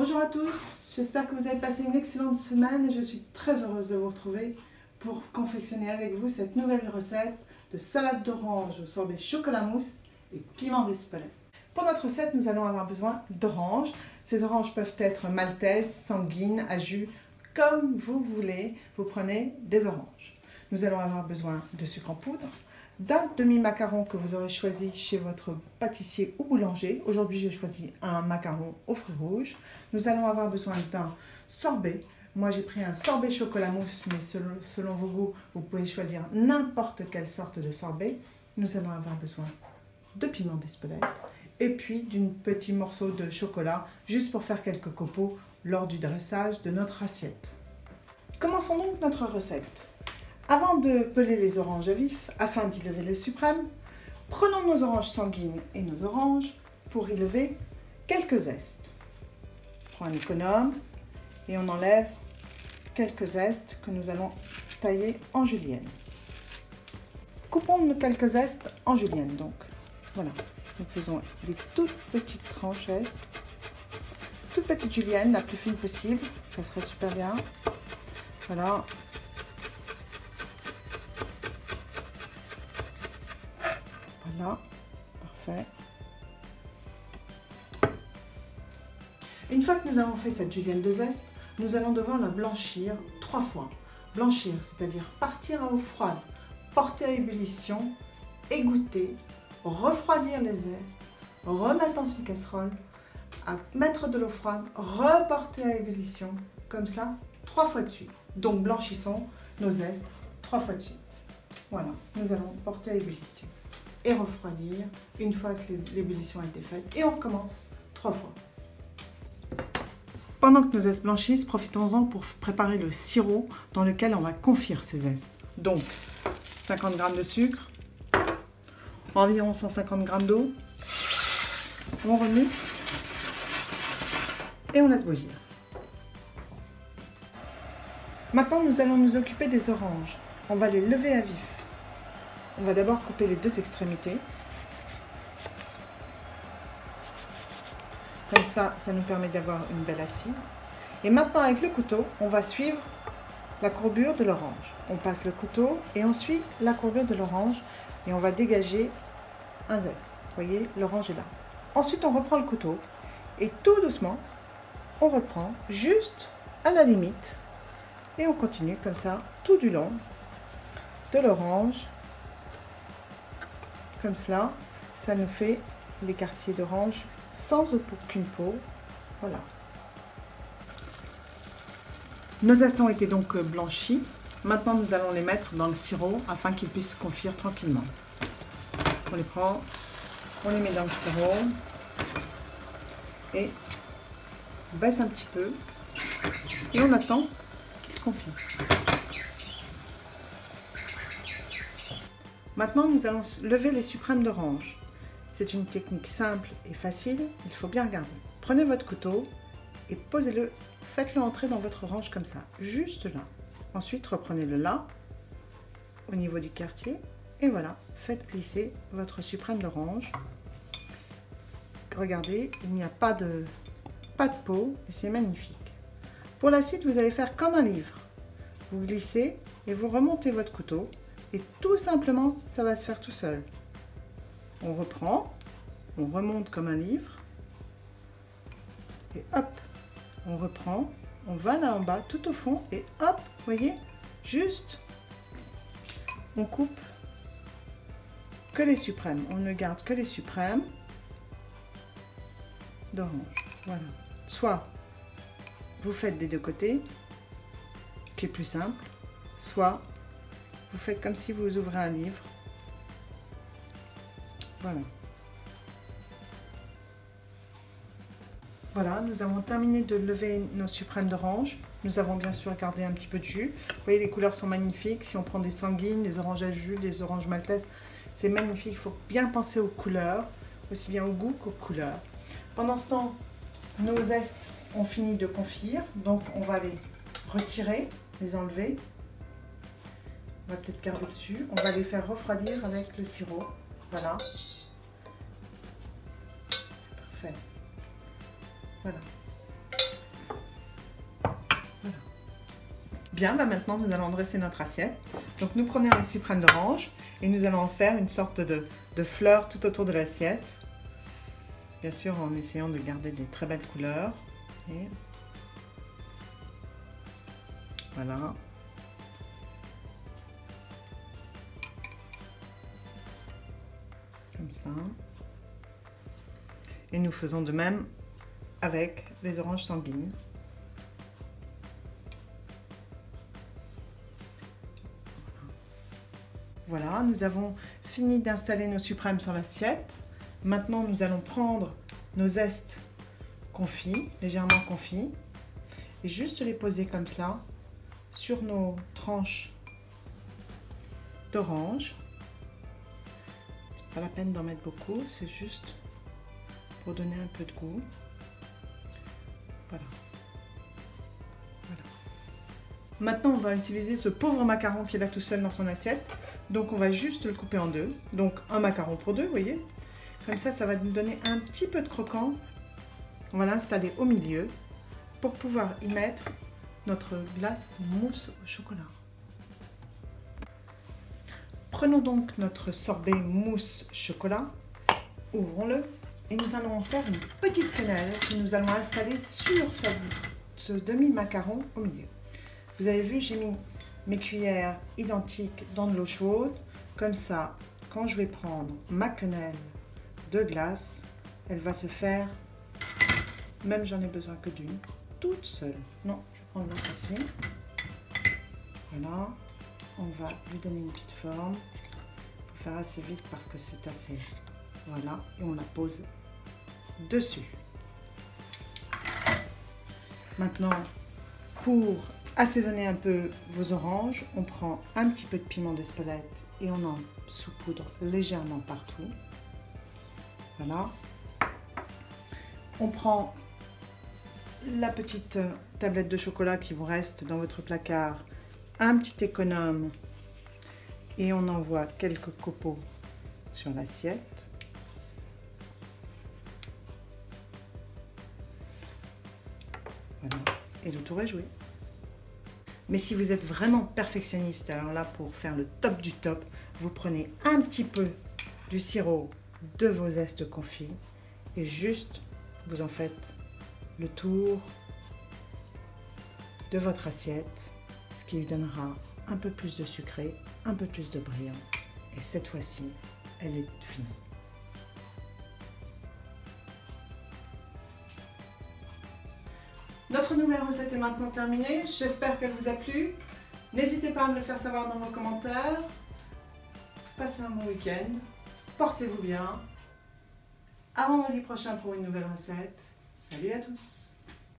Bonjour à tous, j'espère que vous avez passé une excellente semaine et je suis très heureuse de vous retrouver pour confectionner avec vous cette nouvelle recette de salade d'orange au sorbet chocolat mousse et piment d'Espelette. Pour notre recette, nous allons avoir besoin d'oranges. Ces oranges peuvent être maltaises, sanguines, à jus, comme vous voulez. Vous prenez des oranges. Nous allons avoir besoin de sucre en poudre, d'un demi-macaron que vous aurez choisi chez votre pâtissier ou boulanger. Aujourd'hui, j'ai choisi un macaron aux fruits rouges. Nous allons avoir besoin d'un sorbet. Moi, j'ai pris un sorbet chocolat mousse, mais selon vos goûts, vous pouvez choisir n'importe quelle sorte de sorbet. Nous allons avoir besoin de piment d'Espelette et puis d'un petit morceau de chocolat, juste pour faire quelques copeaux lors du dressage de notre assiette. Commençons donc notre recette. Avant de peler les oranges à vif, afin d'y lever le suprême, prenons nos oranges sanguines et nos oranges pour y lever quelques zestes. On prend un économe et on enlève quelques zestes que nous allons tailler en julienne. Coupons nos quelques zestes en julienne donc. Voilà, nous faisons des toutes petites tranchettes, toute petite julienne, la plus fine possible, ça serait super bien. Voilà. Voilà, parfait. Une fois que nous avons fait cette julienne de zeste, nous allons devoir la blanchir 3 fois. Blanchir, c'est-à-dire partir à eau froide, porter à ébullition, égoutter, refroidir les zestes, remettre dans une casserole, à mettre de l'eau froide, reporter à ébullition, comme cela 3 fois de suite. Donc blanchissons nos zestes 3 fois de suite. Voilà, nous allons porter à ébullition et refroidir une fois que l'ébullition a été faite. Et on recommence 3 fois. Pendant que nos zestes blanchissent, profitons-en pour préparer le sirop dans lequel on va confire ces zestes. Donc, 50 g de sucre, environ 150 g d'eau. On remue et on laisse bouillir. Maintenant, nous allons nous occuper des oranges. On va les lever à vif. On va d'abord couper les 2 extrémités. Comme ça, ça nous permet d'avoir une belle assise. Et maintenant, avec le couteau, on va suivre la courbure de l'orange. On passe le couteau et on suit la courbure de l'orange et on va dégager un zeste. Vous voyez, l'orange est là. Ensuite, on reprend le couteau et tout doucement, on reprend juste à la limite et on continue comme ça tout du long de l'orange. Comme cela, ça nous fait les quartiers d'orange sans aucune peau. Voilà. Nos zestes ont été donc blanchis. Maintenant, nous allons les mettre dans le sirop afin qu'ils puissent confire tranquillement. On les prend, on les met dans le sirop et on baisse un petit peu et on attend qu'ils confisent. Maintenant, nous allons lever les suprêmes d'orange. C'est une technique simple et facile, il faut bien regarder. Prenez votre couteau et posez-le, faites-le entrer dans votre orange comme ça, juste là. Ensuite, reprenez-le là, au niveau du quartier, et voilà, faites glisser votre suprême d'orange. Regardez, il n'y a pas de peau, et c'est magnifique. Pour la suite, vous allez faire comme un livre. Vous glissez et vous remontez votre couteau. Et tout simplement, ça va se faire tout seul. On reprend, on remonte comme un livre. Et hop, on reprend, on va là en bas, tout au fond. Et hop, vous voyez, juste, on coupe que les suprêmes. On ne garde que les suprêmes d'orange. Voilà. Soit vous faites des 2 côtés, qui est plus simple, soit vous faites comme si vous ouvrez un livre. Voilà. Voilà, nous avons terminé de lever nos suprêmes d'orange. Nous avons bien sûr gardé un petit peu de jus. Vous voyez, les couleurs sont magnifiques. Si on prend des sanguines, des oranges à jus, des oranges maltaises, c'est magnifique. Il faut bien penser aux couleurs, aussi bien au goût qu'aux couleurs. Pendant ce temps, nos zestes ont fini de confire. Donc, on va les retirer, les enlever. On va peut-être garder dessus. On va les faire refroidir avec le sirop. Voilà. C'est parfait. Voilà. Bien, maintenant nous allons dresser notre assiette. Donc nous prenons les suprêmes d'orange et nous allons en faire une sorte de fleur tout autour de l'assiette. Bien sûr en essayant de garder des très belles couleurs. Et voilà. Comme ça. Et nous faisons de même avec les oranges sanguines. Voilà, nous avons fini d'installer nos suprêmes sur l'assiette. Maintenant, nous allons prendre nos zestes confits, légèrement confits, et juste les poser comme cela sur nos tranches d'orange. Pas la peine d'en mettre beaucoup, c'est juste pour donner un peu de goût. Voilà. Voilà. Maintenant, on va utiliser ce pauvre macaron qui est là tout seul dans son assiette. Donc, on va juste le couper en deux. Donc, un macaron pour deux, vous voyez. Comme ça, ça va nous donner un petit peu de croquant. On va l'installer au milieu pour pouvoir y mettre notre glace mousse au chocolat. Prenons donc notre sorbet mousse chocolat, ouvrons-le et nous allons en faire une petite quenelle que nous allons installer sur ce demi-macaron au milieu. Vous avez vu, j'ai mis mes cuillères identiques dans de l'eau chaude. Comme ça, quand je vais prendre ma quenelle de glace, elle va se faire, même j'en ai besoin que d'une, toute seule. Non, je vais prendre l'autre ici. Voilà. On va lui donner une petite forme. Il faut faire assez vite parce que c'est assez... Voilà. Et on la pose dessus. Maintenant, pour assaisonner un peu vos oranges, on prend un petit peu de piment d'Espelette et on en saupoudre légèrement partout. Voilà. On prend la petite tablette de chocolat qui vous reste dans votre placard, un petit économe et on envoie quelques copeaux sur l'assiette. Voilà. Et le tour est joué. Mais si vous êtes vraiment perfectionniste, alors là pour faire le top du top, vous prenez un petit peu du sirop de vos zestes confits et juste vous en faites le tour de votre assiette, ce qui lui donnera un peu plus de sucré, un peu plus de brillant. Et cette fois-ci, elle est finie. Notre nouvelle recette est maintenant terminée. J'espère qu'elle vous a plu. N'hésitez pas à me le faire savoir dans vos commentaires. Passez un bon week-end. Portez-vous bien. À vendredi prochain pour une nouvelle recette. Salut à tous!